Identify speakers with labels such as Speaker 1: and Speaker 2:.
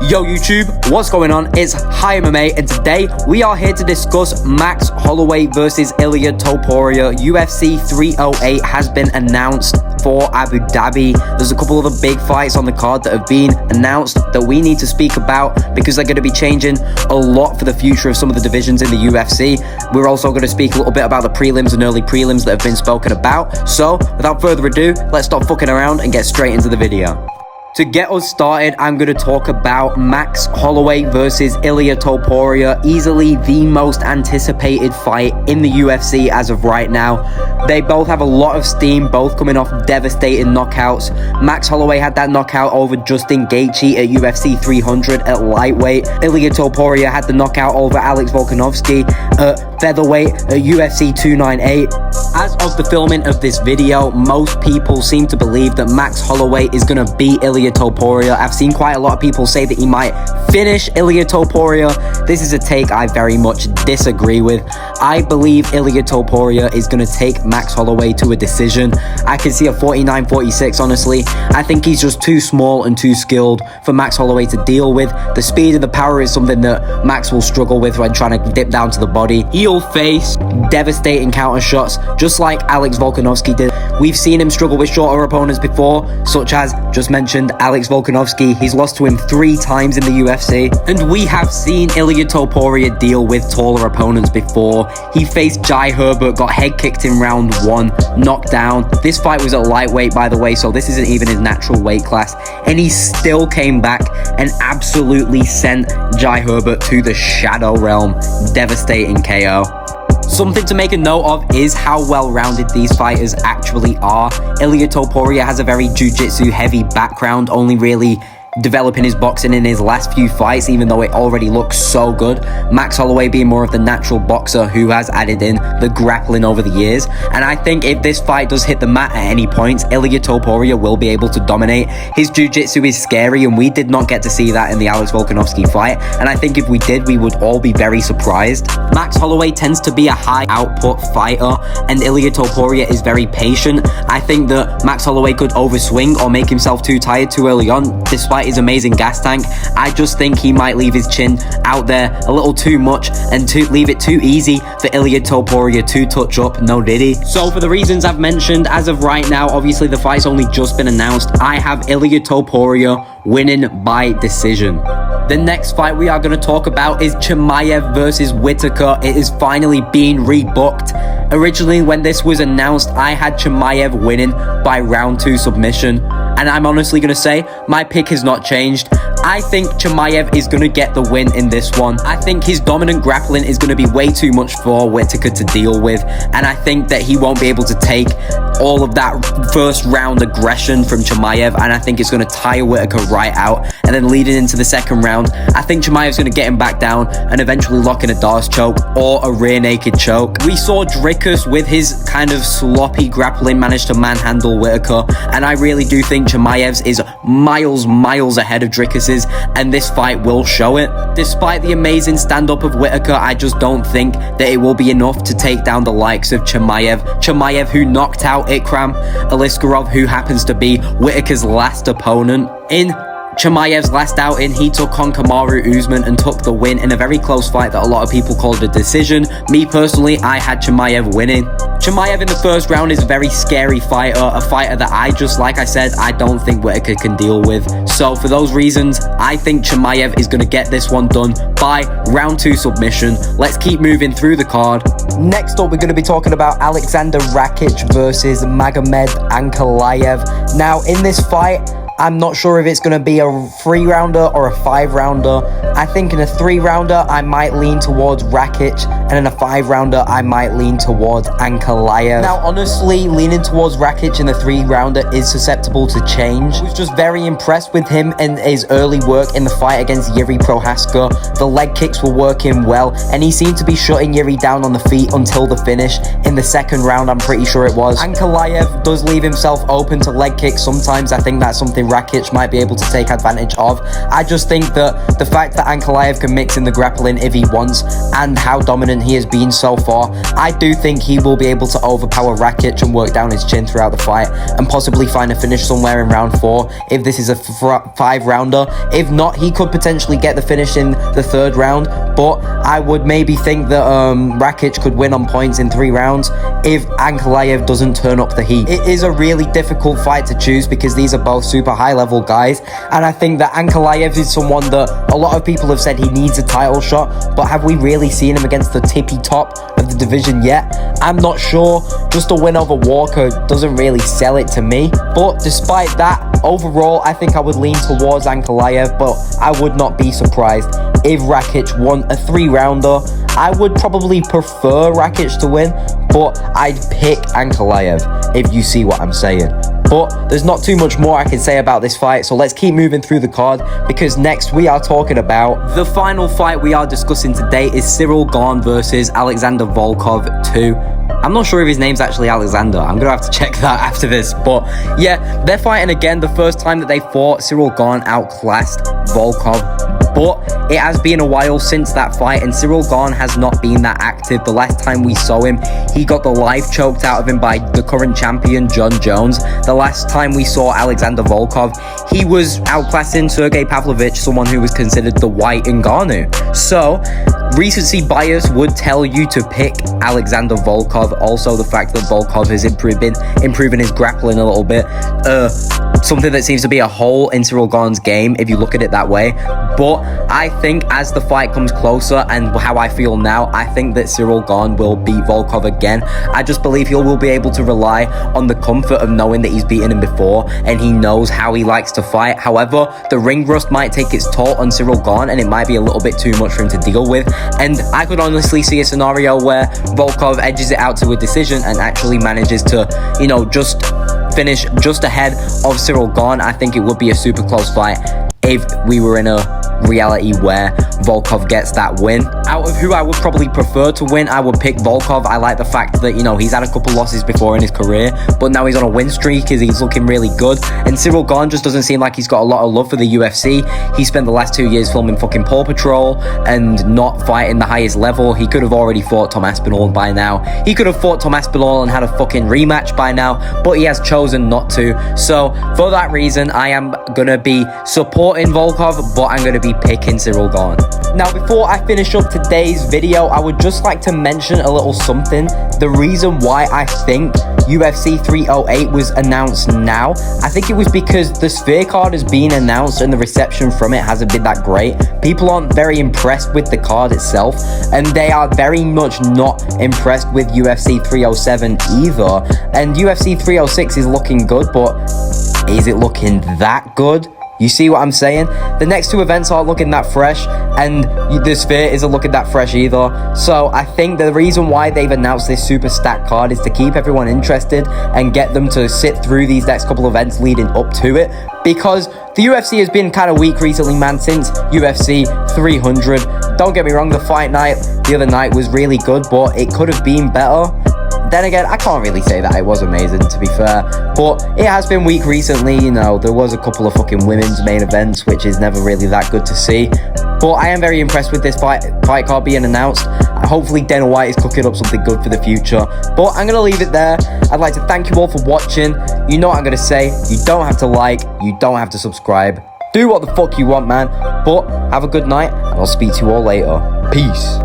Speaker 1: Yo YouTube, what's going on? It's HIGHMMA and today we are here to discuss Max Holloway versus Ilia Topuria. UFC 308 has been announced for Abu Dhabi. There's a couple of the big fights on the card that have been announced that we need to speak about because they're going to be changing a lot for the future of some of the divisions in the UFC. We're also going to speak a little bit about the prelims and early prelims that have been spoken about. So without further ado, let's stop fucking around and get straight into the video. To get us started, I'm going to talk about Max Holloway versus Ilia Topuria, easily the most anticipated fight in the UFC as of right now. They both have a lot of steam, both coming off devastating knockouts. Max Holloway had that knockout over Justin Gaethje at UFC 300 at lightweight. Ilia Topuria had the knockout over Alex Volkanovski at featherweight at UFC 298. As of the filming of this video, most people seem to believe that Max Holloway is going to beat Ilia Topuria. I've seen quite a lot of people say that he might finish Ilia Topuria. This is a take I very much disagree with. I believe Ilia Topuria is going to take Max Holloway to a decision. I can see a 49-46, honestly. I think he's just too small and too skilled for Max Holloway to deal with. The speed and the power is something that Max will struggle with when trying to dip down to the body. He'll face devastating counter shots, just like Alex Volkanovski did. We've seen him struggle with shorter opponents before, such as, just mentioned, Alex Volkanovski. He's lost to him 3 times in the UFC. And we have seen Ilia Topuria deal with taller opponents before. He faced Jai Herbert, got head kicked in round 1, knocked down. This fight was at lightweight, by the way, so this isn't even his natural weight class. And he still came back and absolutely sent Jai Herbert to the shadow realm. Devastating KO. Something to make a note of is how well-rounded these fighters actually are. Ilia Topuria has a very jiu-jitsu heavy background, only really developing his boxing in his last few fights, even though it already looks so good. Max Holloway being more of the natural boxer who has added in the grappling over the years. And I think if this fight does hit the mat at any point, Ilia Topuria will be able to dominate. His jiu-jitsu is scary, and we did not get to see that in the Alex Volkanovski fight. And I think if we did, we would all be very surprised. Max Holloway tends to be a high output fighter, and Ilia Topuria is very patient. I think that Max Holloway could overswing or make himself too tired too early on, despite his amazing gas tank. I just think he might leave his chin out there a little too much and to leave it too easy for Ilia Topuria to touch up, no diddy. So for the reasons I've mentioned, as of right now, obviously the fight's only just been announced, I have Ilia Topuria winning by decision. The next fight we are going to talk about is Chimaev versus Whittaker. It is finally being rebooked. Originally, when this was announced, I had Chimaev winning by round 2 submission. And I'm honestly going to say, my pick has not changed. I think Chimaev is going to get the win in this one. I think his dominant grappling is going to be way too much for Whittaker to deal with. And I think that he won't be able to take all of that first round aggression from Chimaev. And I think it's going to tire Whittaker right out. And then leading into the second round, I think Chimaev's going to get him back down and eventually lock in a Darce choke or a rear naked choke. We saw Dricus with his kind of sloppy grappling manage to manhandle Whittaker. And I really do think Chimaev's is miles ahead of Dricus's, and this fight will show it. Despite the amazing stand-up of Whittaker, I just don't think that it will be enough to take down the likes of Chimaev. Chimaev, who knocked out Ikram Aliskerov, who happens to be Whittaker's last opponent. In Chimaev's last outing, he took on Kamaru Usman and took the win in a very close fight that a lot of people called a decision. Me personally, I had Chimaev winning. Chimaev in the first round is a very scary fighter, a fighter that like I said, I don't think Whittaker can deal with. So for those reasons, I think Chimaev is going to get this one done by round 2 submission. Let's keep moving through the card. Next up, we're going to be talking about Alexander Rakic versus Magomed Ankalaev. Now, in this fight, I'm not sure if it's going to be a 3-rounder or a 5-rounder. I think in a 3-rounder, I might lean towards Rakic, and in a 5-rounder, I might lean towards Ankalaev. Now, honestly, leaning towards Rakic in the 3-rounder is susceptible to change. I was just very impressed with him and his early work in the fight against Yuri Prohaska. The leg kicks were working well, and he seemed to be shutting Yuri down on the feet until the finish. In the second round, I'm pretty sure it was. Ankalaev does leave himself open to leg kicks sometimes. I think that's something Rakic might be able to take advantage of. I just think that the fact that Ankalaev can mix in the grappling if he wants, and how dominant dominant he has been so far, I do think he will be able to overpower Rakic and work down his chin throughout the fight and possibly find a finish somewhere in round 4 if this is a 5-rounder. If not, he could potentially get the finish in the 3rd round, but I would maybe think that Rakic could win on points in 3 rounds if Ankalaev doesn't turn up the heat. It is a really difficult fight to choose because these are both super high-level guys, and I think that Ankalaev is someone that a lot of people have said he needs a title shot, but have we really seen him against the tippy top of the division yet? I'm not sure. Just a win over Walker doesn't really sell it to me, but despite that, overall, I think I would lean towards Ankalaev, but I would not be surprised if Rakic won a 3-rounder. I would probably prefer Rakic to win, but I'd pick Ankalaev, if you see what I'm saying. But there's not too much more I can say about this fight, so let's keep moving through the card, because next we are talking about the final fight we are discussing today is Ciryl Gane versus Alexander Volkov 2. I'm not sure if his name's actually Alexander. I'm going to have to check that after this. But yeah, they're fighting again. The first time that they fought, Ciryl Gane outclassed Volkov. But it has been a while since that fight, and Ciryl Gane has not been that active. The last time we saw him, he got the life choked out of him by the current champion, John Jones. The last time we saw Alexander Volkov, he was outclassing Sergey Pavlovich, someone who was considered the white Ngannou. So, recency bias would tell you to pick Alexander Volkov. Also, the fact that Volkov has improving his grappling a little bit. Something that seems to be a hole in Ciryl Gane's game, if you look at it that way. But I think as the fight comes closer, and how I feel now, I think that Ciryl Gane will beat Volkov again. I just believe he will be able to rely on the comfort of knowing that he's beaten him before, and he knows how he likes to fight. However, the ring rust might take its toll on Ciryl Gane, and it might be a little bit too much for him to deal with. And I could honestly see a scenario where Volkov edges it out to a decision and actually manages to, just finish just ahead of Ciryl Gane. I think it would be a super close fight if we were in a reality where Volkov gets that win. Out of who I would probably prefer to win, I would pick Volkov. I like the fact that, he's had a couple losses before in his career, but now he's on a win streak because he's looking really good. And Ciryl Gane just doesn't seem like he's got a lot of love for the UFC. He spent the last 2 years filming fucking Paw Patrol and not fighting the highest level. He could have already fought Tom Aspinall by now. He could have fought Tom Aspinall and had a fucking rematch by now, but he has chosen not to. So for that reason, I am gonna be supporting Volkov, but I'm gonna be picking Ciryl Gane. Now, before I finish up today's video, I would just like to mention a little something. The reason why I think UFC 308 was announced now, I think it was because the Sphere card has been announced and the reception from it hasn't been that great. People aren't very impressed with the card itself, and they are very much not impressed with UFC 307 either. And UFC 306 is looking good, but is it looking that good? You see what I'm saying? The next 2 events aren't looking that fresh, and the Sphere isn't looking that fresh either. So I think the reason why they've announced this super stacked card is to keep everyone interested and get them to sit through these next couple of events leading up to it. Because the UFC has been kind of weak recently, man, since UFC 300. Don't get me wrong, the fight night the other night was really good, but it could have been better. Then again, I can't really say that it was amazing, to be fair, but it has been weak recently. There was a couple of fucking women's main events, which is never really that good to see. But I am very impressed with this fight card being announced. Hopefully Dana White is cooking up something good for the future. But I'm going to leave it there. I'd like to thank you all for watching. You know what I'm going to say. You don't have to like. You don't have to subscribe. Do what the fuck you want, man. But have a good night, and I'll speak to you all later. Peace.